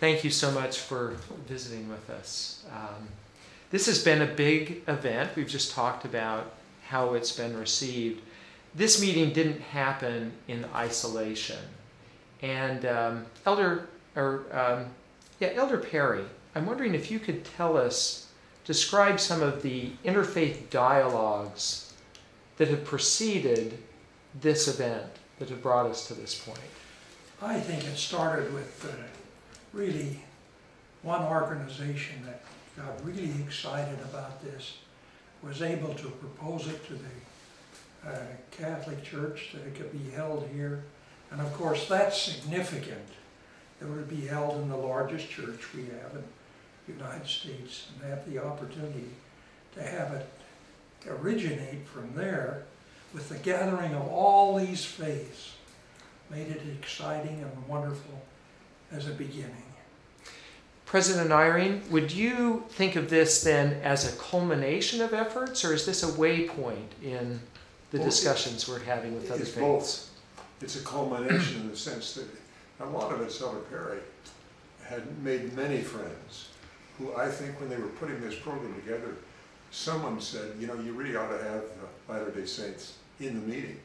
Thank you so much for visiting with us. This has been a big event. We've just talked about how it's been received. This meeting didn't happen in isolation. And Elder Perry, I'm wondering if you could tell us, describe some of the interfaith dialogues that have preceded this event, that have brought us to this point. I think it started with really one organization that got really excited about this, was able to propose it to the Catholic Church that it could be held here. And of course that's significant. It would be held in the largest church we have in the United States, and have the opportunity to have it originate from there with the gathering of all these faiths. Made it exciting and wonderful as a beginning. President Eyring, would you think of this then as a culmination of efforts, or is this a waypoint in the discussions we're having with other faiths? Both. It's a culmination in the sense that a lot of us, Elder Perry, had made many friends who I think when they were putting this program together, someone said, you know, you really ought to have the Latter-day Saints in the meeting.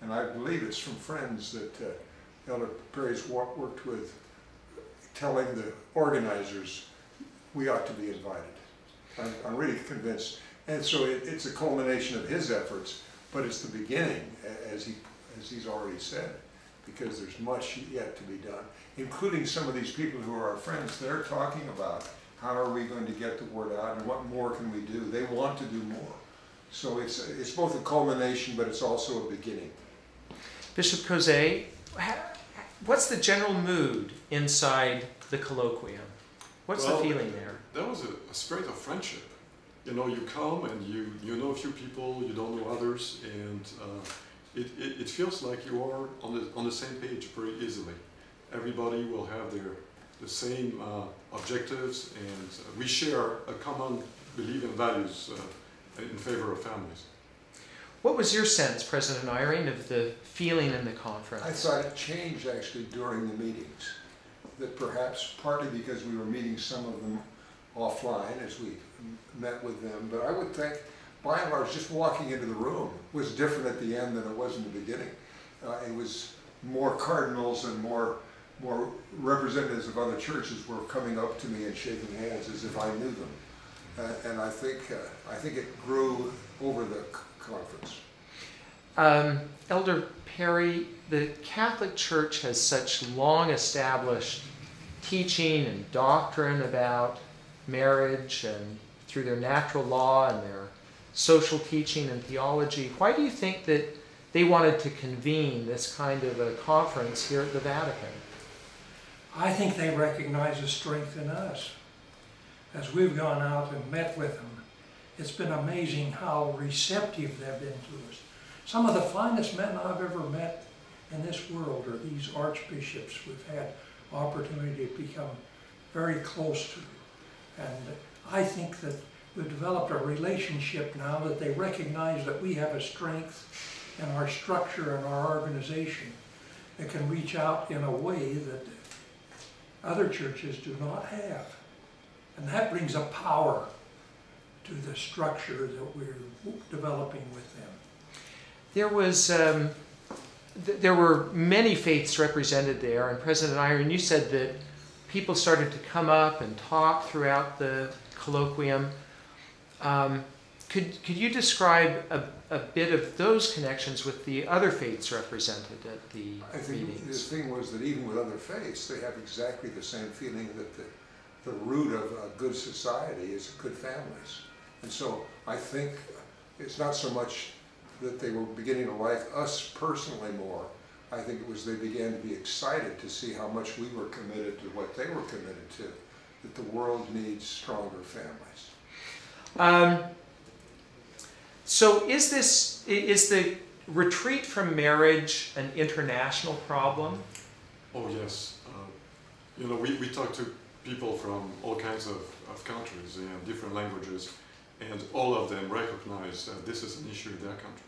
And I believe it's from friends that Elder Perry's worked with, telling the organizers we ought to be invited. I'm really convinced. And so it's a culmination of his efforts, but it's the beginning, as he's already said, because there's much yet to be done, including some of these people who are our friends. They're talking about how are we going to get the word out and what more can we do. They want to do more. So it's both a culmination, but it's also a beginning. Bishop Cozet, what's the general mood inside the colloquium? What's the feeling there? There was a spirit of friendship. You know, you come and you know a few people, you don't know others, and it feels like you are on the same page very easily. Everybody will have the same objectives, and we share a common belief and values in favor of families. What was your sense, President Eyring, of the feeling in the conference? I thought it changed actually during the meetings. That perhaps partly because we were meeting some of them offline as we met with them, but I would think by and large just walking into the room was different at the end than it was in the beginning. It was more cardinals and more representatives of other churches were coming up to me and shaking hands as if I knew them. And I think it grew over the conference. Elder Perry, the Catholic Church has such long established teaching and doctrine about marriage, and through their natural law and their social teaching and theology. Why do you think that they wanted to convene this kind of a conference here at the Vatican? I think they recognize a strength in us. As we've gone out and met with them, it's been amazing how receptive they've been to us. Some of the finest men I've ever met in this world are these archbishops we've had opportunity to become very close to. And I think that we've developed a relationship now that they recognize that we have a strength in our structure and our organization that can reach out in a way that other churches do not have. And that brings a power to the structure that we're developing with them. There were many faiths represented there, and President Eyring, you said that people started to come up and talk throughout the colloquium. Could you describe a bit of those connections with the other faiths represented at the meetings? I think the thing was that even with other faiths, they have exactly the same feeling that the root of a good society is good families. And so I think it's not so much that they were beginning to like us personally more. I think it was they began to be excited to see how much we were committed to what they were committed to, that the world needs stronger families. So is the retreat from marriage an international problem? Oh yes. You know, we talk to people from all kinds of countries and different languages, and all of them recognize that this is an issue in their country.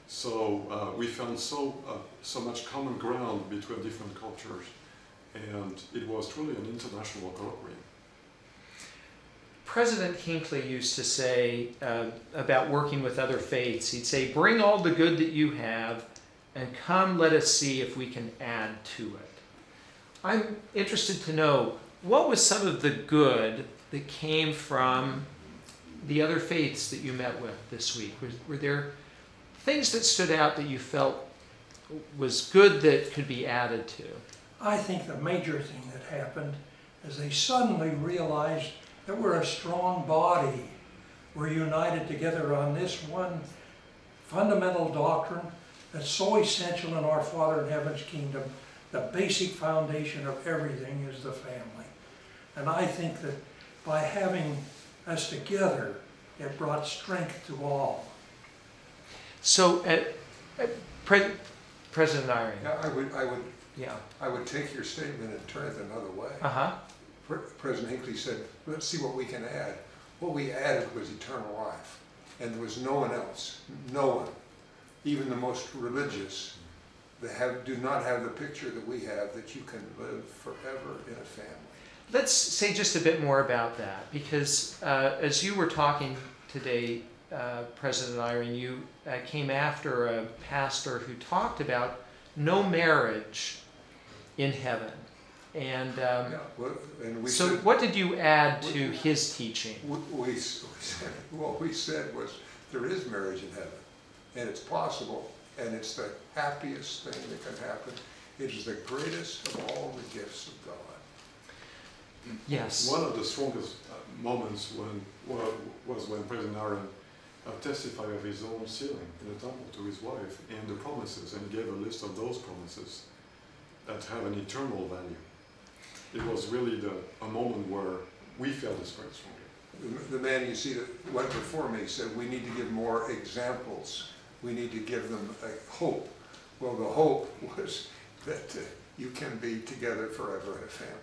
So we found so much common ground between different cultures, and it was truly an international colloquium. President Hinckley used to say about working with other faiths, he'd say, bring all the good that you have and come let us see if we can add to it. I'm interested to know, what was some of the good that came from the other faiths that you met with this week? Were there things that stood out that you felt was good that could be added to? I think the major thing that happened is they suddenly realized that we're a strong body. We're united together on this one fundamental doctrine that's so essential in our Father in Heaven's kingdom. The basic foundation of everything is the family. And I think that by having us together, it brought strength to all. So, President Eyring. Yeah, I would take your statement and turn it another way. Uh-huh. President Hinckley said, let's see what we can add. What we added was eternal life. And there was no one else, no one, even the most religious, that do not have the picture that we have, that you can live forever in a family. Let's say just a bit more about that, because as you were talking today, President Eyring, you came after a pastor who talked about no marriage in heaven. And, so said, what did you add to his teaching? What we said was, there is marriage in heaven, and it's possible, and it's the happiest thing that can happen. It is the greatest of all the gifts of God. Yes. One of the strongest moments was when President Eyring testified of his own sealing in the temple to his wife and the promises, and he gave a list of those promises that have an eternal value. It was really a moment where we felt this very strongly. The man you see that went before me said we need to give more examples. We need to give them a hope. Well, the hope was that you can be together forever in a family.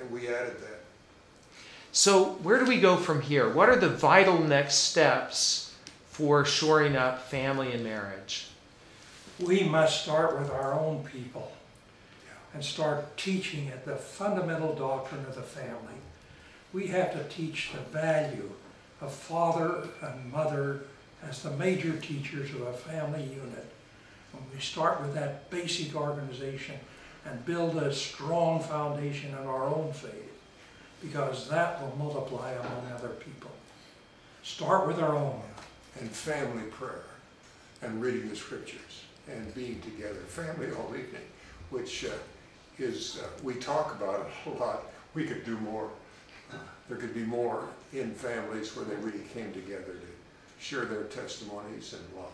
And we added that. So where do we go from here? What are the vital next steps for shoring up family and marriage? We must start with our own people and start teaching it the fundamental doctrine of the family. We have to teach the value of father and mother as the major teachers of a family unit. When we start with that basic organization and build a strong foundation in our own faith, because that will multiply among other people. Start with our own. And family prayer, and reading the scriptures, and being together, family all evening, which we talk about it a lot. We could do more. There could be more in families where they really came together to share their testimonies and love.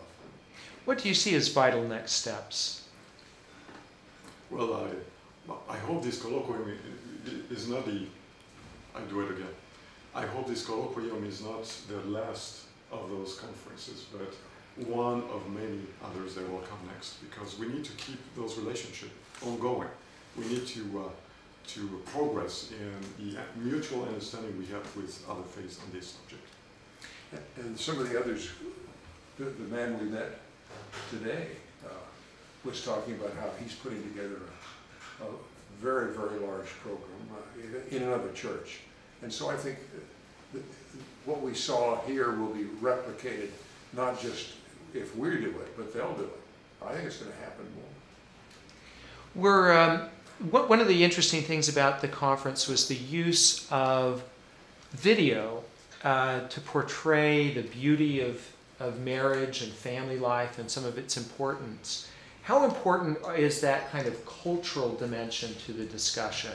What do you see as vital next steps? Well, I hope this colloquium is not I hope this colloquium is not the last of those conferences, but one of many others that will come next, because we need to keep those relationships ongoing. We need to progress in the mutual understanding we have with other faiths on this subject. And some of the others, the man we met today was talking about how he's putting together a very, very large program in another church. And so I think that what we saw here will be replicated, not just if we do it, but they'll do it. I think it's going to happen more. One of the interesting things about the conference was the use of video to portray the beauty of marriage and family life and some of its importance. How important is that kind of cultural dimension to the discussion?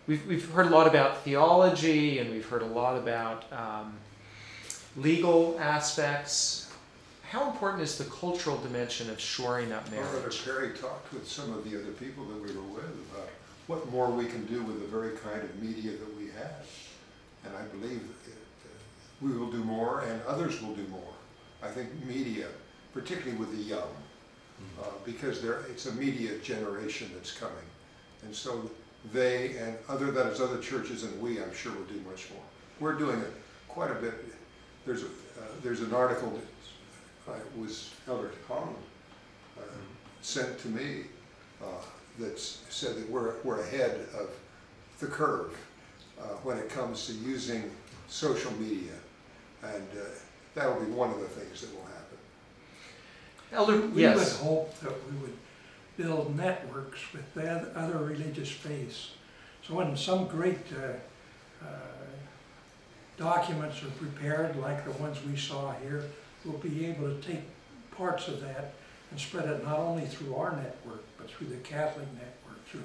We've heard a lot about theology, and we've heard a lot about legal aspects. How important is the cultural dimension of shoring up marriage? Brother Perry talked with some of the other people that we were with about what more we can do with the very kind of media that we have. And I believe that we will do more, and others will do more. I think media, particularly with the young, because it's a media generation that's coming. And so they and other churches and we, I'm sure, will do much more. We're doing it quite a bit. There's an article that was Elder Hong sent to me that said that we're ahead of the curve when it comes to using social media, and that will be one of the things that will happen. Elder, We yes. would hope that we would build networks with the other religious faiths. So when some great documents are prepared, like the ones we saw here, we'll be able to take parts of that and spread it not only through our network, but through the Catholic network, through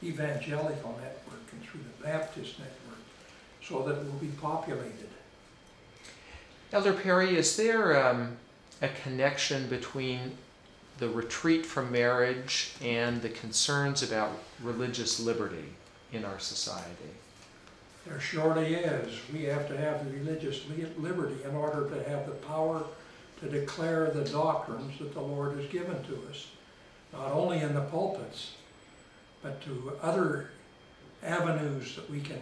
the evangelical network, and through the Baptist network, so that it will be populated. Elder Perry, is there a connection between the retreat from marriage and the concerns about religious liberty in our society? There surely is. We have to have the religious liberty in order to have the power to declare the doctrines that the Lord has given to us, not only in the pulpits, but to other avenues that we can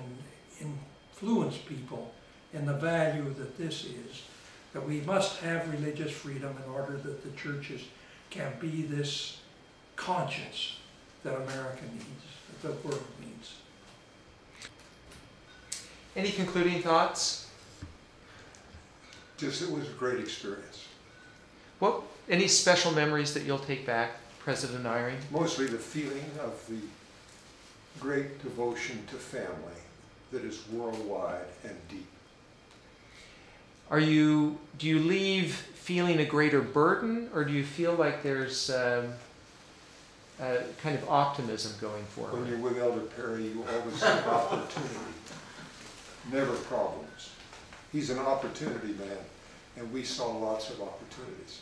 influence people in the value that this is, that we must have religious freedom in order that the churches can be this conscience that America needs, that the world needs. Any concluding thoughts? Just, it was a great experience. Any special memories that you'll take back, President Eyring? Mostly the feeling of the great devotion to family that is worldwide and deep. Do you leave feeling a greater burden, or do you feel like there's kind of optimism going forward? When you're with Elder Perry, you always have opportunity, never problems. He's an opportunity man, and we saw lots of opportunities.